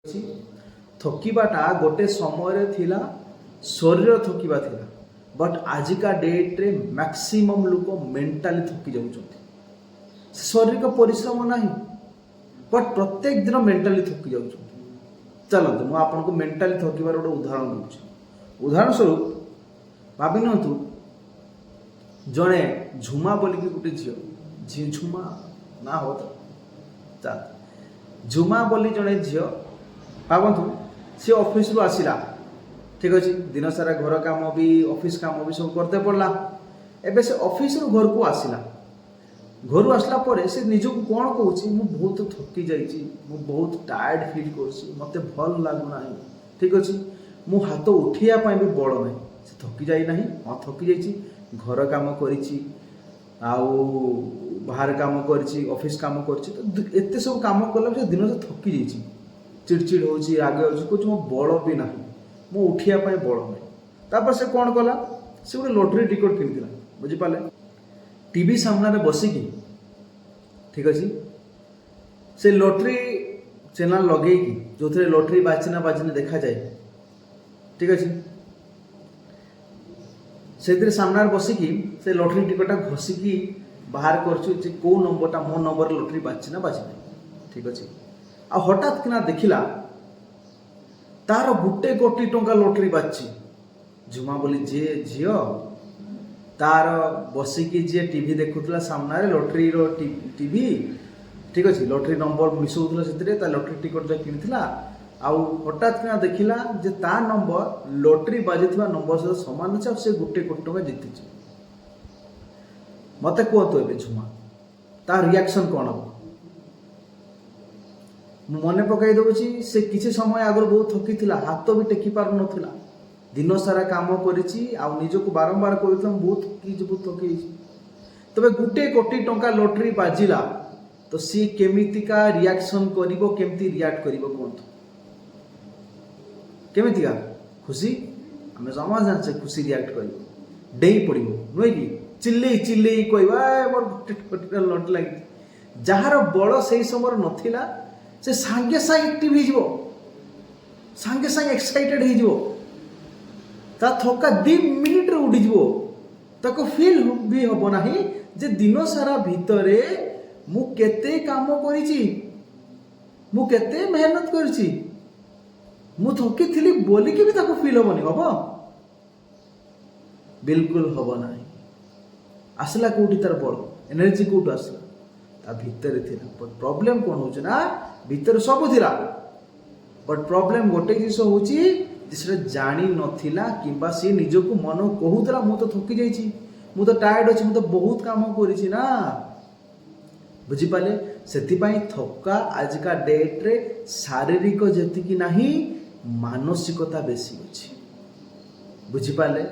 ଅଛି। ଥକିବାଟା ଗୋଟେ ସମୟରେ ଥିଲା ଶରୀର ଥକିବା ଥିଲା, ବଟ୍ ଆଜିକା ଡେଟ୍ରେ ମ୍ୟାକ୍ସିମମ୍ ଲୋକ ମେଣ୍ଟାଲି ଥକି ଯାଉଛନ୍ତି। ଶାରୀରିକ ପରିଶ୍ରମ ନାହିଁ, ବଟ୍ ପ୍ରତ୍ୟେକ ଦିନ ମେଣ୍ଟାଲି ଥକି ଯାଉଛନ୍ତି। ଚାଲନ୍ତୁ ମୁଁ ଆପଣଙ୍କୁ ମେଣ୍ଟାଲି ଥକିବାର ଗୋଟେ ଉଦାହରଣ ଦେଉଛି। ଉଦାହରଣ ସ୍ୱରୂପ ଭାବି ନିଅନ୍ତୁ, ଜଣେ ଝୁମା ବୋଲିକି ଗୋଟେ ଝିଅ ଝୁମା ନା ହବ ତ ଝୁମା ବୋଲି ଜଣେ ଝିଅ, ଭାବନ୍ତୁ ସେ ଅଫିସରୁ ଆସିଲା, ଠିକ୍ ଅଛି, ଦିନ ସାରା ଘର କାମ ବି ଅଫିସ କାମ ବି ସବୁ କରତେ ପଡ଼ିଲା। ଏବେ ସେ ଅଫିସରୁ ଘରକୁ ଆସିଲା। ଘରୁ ଆସିଲା ପରେ ସେ ନିଜକୁ କ'ଣ କହୁଛି, ମୁଁ ବହୁତ ଥକି ଯାଇଛି, ମୁଁ ବହୁତ ଟାୟାର୍ଡ ଫିଲ୍ କରୁଛି, ମୋତେ ଭଲ ଲାଗୁନାହିଁ, ଠିକ୍ ଅଛି, ମୁଁ ହାତ ଉଠେଇବା ପାଇଁ ବି ବଳ ନାହିଁ। ସେ ଥକି ଯାଇନାହିଁ, ହଁ ଥକି ଯାଇଛି। ଘର କାମ କରିଛି, ଆଉ ବାହାର କାମ କରିଛି, ଅଫିସ କାମ କରିଛି, ତ ଏତେ ସବୁ କାମ କଲା ପରେ ଦିନ ସେ ଥକି ଯାଇଛି, ଚିଡ଼ଚିଡ଼ ହେଉଛି, ରାଗ ହେଉଛି, କହୁଛି ମୋ ବଳ ବି ନାହିଁ, ମୁଁ ଉଠିବା ପାଇଁ ବଳ ନାହିଁ। ତାପରେ ସେ କ'ଣ କଲା, ସେ ଗୋଟେ ଲଟେରୀ ଟିକେଟ୍ କିଣିଥିଲା, ବୁଝିପାରିଲେ। ଟିଭି ସାମ୍ନାରେ ବସିକି, ଠିକ୍ ଅଛି, ସେ ଲଟେରୀ ଚ୍ୟାନେଲ୍ ଲଗେଇକି, ଯେଉଁଥିରେ ଲଟେରୀ ବାଜିନା ବାଜିନା ଦେଖାଯାଏ, ଠିକ୍ ଅଛି, ସେଥିରେ ସାମ୍ନାରେ ବସିକି ସେ ଲଟେରୀ ଟିକେଟଟା ଘଷିକି ବାହାର କରୁଛୁ ଯେ କେଉଁ ନମ୍ବରଟା ମୋ ନମ୍ବରରେ ଲଟେରୀ ବାଜିଛି ନା ବାଜିନାହିଁ, ଠିକ୍ ଅଛି। ଆଉ ହଠାତ୍ କିନା ଦେଖିଲା ତାର 1 କୋଟି ଟଙ୍କା ଲଟେରୀ ବାଜିଛି। ଝୁମା ବୋଲି ଯିଏ ଝିଅ, ତାର ବସିକି ଯିଏ ଟିଭି ଦେଖୁଥିଲା ସାମ୍ନାରେ, ଲଟେରୀର ଟିଭି, ଠିକ୍ ଅଛି, ଲଟେରୀ ନମ୍ବର ମିଶାଉଥିଲା ସେଥିରେ, ତା ଲଟେରୀ ଟିକେଟ୍ ଯାହା କିଣିଥିଲା, ଆଉ ହଠାତ୍ କିନା ଦେଖିଲା ଯେ ତା ନମ୍ବର ଲଟେରୀ ବାଜିଥିବା ନମ୍ବର ସହିତ ସମାନ ଅଛି, ଆଉ ସେ 1 କୋଟି ଟଙ୍କା ଜିତିଛି। ମୋତେ କୁହନ୍ତୁ ଏବେ ଝୁମା, ତା ରିଆକ୍ସନ୍ କ'ଣ ହେବ? ମୁଁ ମନେ ପକାଇ ଦେଉଛି, ସେ କିଛି ସମୟ ଆଗରୁ ବହୁତ ଥକିଥିଲା, ହାତ ବି ଟେକି ପାରୁନଥିଲା, ଦିନ ସାରା କାମ କରିଛି, ଆଉ ନିଜକୁ ବାରମ୍ବାର କହୁଥିଲା ମୁଁ ବହୁତ ଥକିଛି, ବହୁତ ଥକିଯାଇଛି। ତେବେ 1 କୋଟି ଟଙ୍କା ଲଟେରୀ ବାଜିଲା, ତ ସିଏ କେମିତିକା ରିଆକ୍ସନ୍ କରିବ, କେମିତି ରିଆକ୍ଟ କରିବ କୁହନ୍ତୁ? କେମିତିକା? ଖୁସି? ଆମେ ସମସ୍ତେ ଜାଣିଛେ ଖୁସି ରିଆକ୍ଟ କରିବ, ଡେଇଁ ପଡ଼ିବ, ନୁହେଁ କି, ଚିଲ୍ଲେଇ ଚିଲ୍ଲେଇ କହିବା ମୋର 1 କୋଟି ଟଙ୍କା ଲଟେରୀ ଲାଗିଛି। ଯାହାର ବଳ ସେଇ ସମୟରେ ନଥିଲା, ସେ ସାଙ୍ଗେ ସାଙ୍ଗେ ଆକ୍ଟିଭ୍ ହେଇଯିବ, ସାଙ୍ଗେ ସାଙ୍ଗେ ଏକ୍ସାଇଟେଡ୍ ହେଇଯିବ, ତା ଥକା 2 ମିନିଟ୍ରେ ଉଡ଼ିଯିବ। ତାକୁ ଫିଲ୍ ବି ହେବ ନାହିଁ ଯେ ଦିନ ସାରା ଭିତରେ ମୁଁ କେତେ କାମ କରିଛି, ମୁଁ କେତେ ମେହନତ କରିଛି, ମୁଁ ଥକିଥିଲି ବୋଲିକି ବି ତାକୁ ଫିଲ୍ ହେବନି। ହବ? ବିଲକୁଲ ହବ ନାହିଁ। ଆସିଲା କୋଉଠି ତାର ବଳ, ଏନର୍ଜି କୋଉଠୁ ଆସିଲା? ତା ଭିତରେ ଥିଲା। ବଟ୍ ପ୍ରୋବ୍ଲେମ୍ କ'ଣ ହେଉଛି ନା, ଭିତରେ ସବୁ ଥିଲା, ବଟ୍ ପ୍ରୋବ୍ଲେମ୍ ଗୋଟେ ଜିନିଷ ହେଉଛି ଯେ ସେଟା ଜାଣିନଥିଲା, କିମ୍ବା ସେ ନିଜକୁ ମନ କହୁଥିଲା ମୁଁ ତ ଥକି ଯାଇଛି, ମୁଁ ତ ଟାୟାର୍ଡ ଅଛି, ମୁଁ ତ ବହୁତ କାମ କରିଛି ନା, ବୁଝିପାରିଲେ। ସେଥିପାଇଁ ଥକା ଆଜିକା ଡେଟ୍ରେ ଶାରୀରିକ ଯେତିକି ନାହିଁ, ମାନସିକତା ବେଶୀ ଅଛି, ବୁଝିପାରିଲେ।